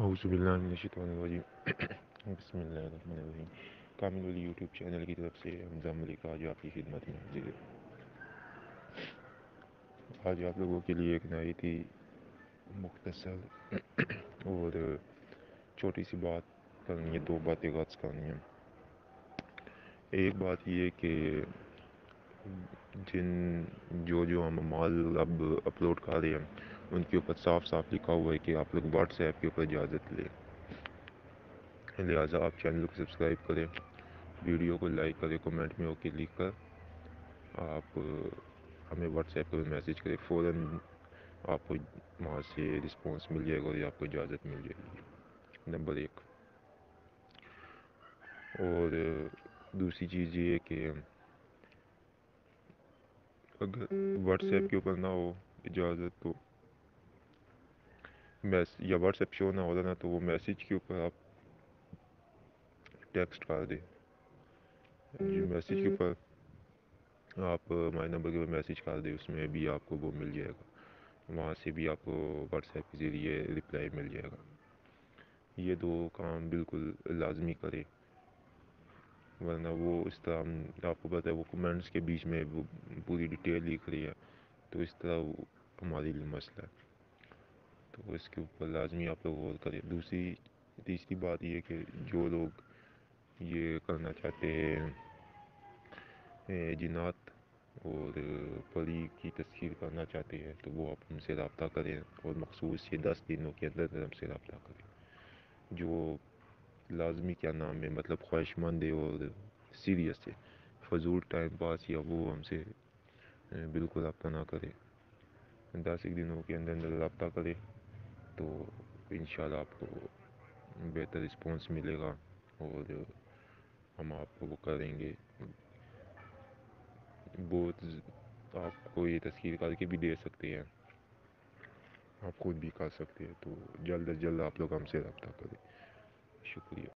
اعوذ باللہ من الشیطان الرجیم بسم اللہ الرحمن الرحیم کامل ولی یوٹیوب چینل کی طرف سے حمزہ ملک آج آپ کی خدمت میں حاضر ہے۔ آج آپ لوگوں کے لیے ایک نہایت ہی مختصر اور چھوٹی سی بات کرنی ہے، دو باتیں غرض کرنی ہیں۔ ایک بات یہ کہ جو ہم مال اب اپلوڈ کر رہے ہیں ان کے اوپر صاف صاف لکھا ہوا ہے کہ آپ لوگ واٹس ایپ کے اوپر اجازت لیں، لہٰذا آپ چینل کو سبسکرائب کریں، ویڈیو کو لائک کریں، کمنٹ میں اوکے لکھ کر آپ ہمیں واٹس ایپ پر میسیج کریں، فوراً آپ کو وہاں سے رسپانس مل جائے گا اور آپ کو اجازت مل جائے گی، نمبر ایک۔ اور دوسری چیز یہ ہے کہ اگر واٹس ایپ کے اوپر نہ ہو اجازت تو یا واٹس ایپ شو نہ ہو رہا نا تو وہ میسیج کے اوپر آپ ٹیکسٹ کر دیں، جو میسیج کے اوپر آپ ہمارے نمبر کے اوپر میسیج کر دیں، اس میں بھی آپ کو وہ مل جائے گا، وہاں سے بھی آپ کو واٹس ایپ کے ذریعے رپلائی مل جائے گا۔ یہ دو کام بالکل لازمی کرے، ورنہ وہ اس طرح آپ کو پتہ ہے وہ کمنٹس کے بیچ میں وہ پوری ڈیٹیل لکھ رہی ہے، تو اس طرح وہ ہمارے لیے مسئلہ ہے، تو اس کے اوپر لازمی آپ لوگ غور کریں۔ تیسری بات یہ کہ جو لوگ یہ کرنا چاہتے ہیں جنات اور پری کی تسخیر کرنا چاہتے ہیں تو وہ آپ ہم سے رابطہ کریں اور مخصوص یہ 10 دنوں کے اندر ہم سے رابطہ کریں۔ جو لازمی کیا نام ہے مطلب خواہش مند ہے اور سیریس ہے، فضول ٹائم پاس یا وہ ہم سے بالکل رابطہ نہ کرے، 10 دنوں کے اندر رابطہ کرے تو انشاءاللہ آپ کو بہتر رسپانس ملے گا اور ہم آپ کو وہ کریں گے، بہت آپ کو یہ تسخیر کر کے بھی دے سکتے ہیں، آپ خود بھی کر سکتے ہیں، تو جلد از جلد آپ لوگ ہم سے رابطہ کریں، شکریہ۔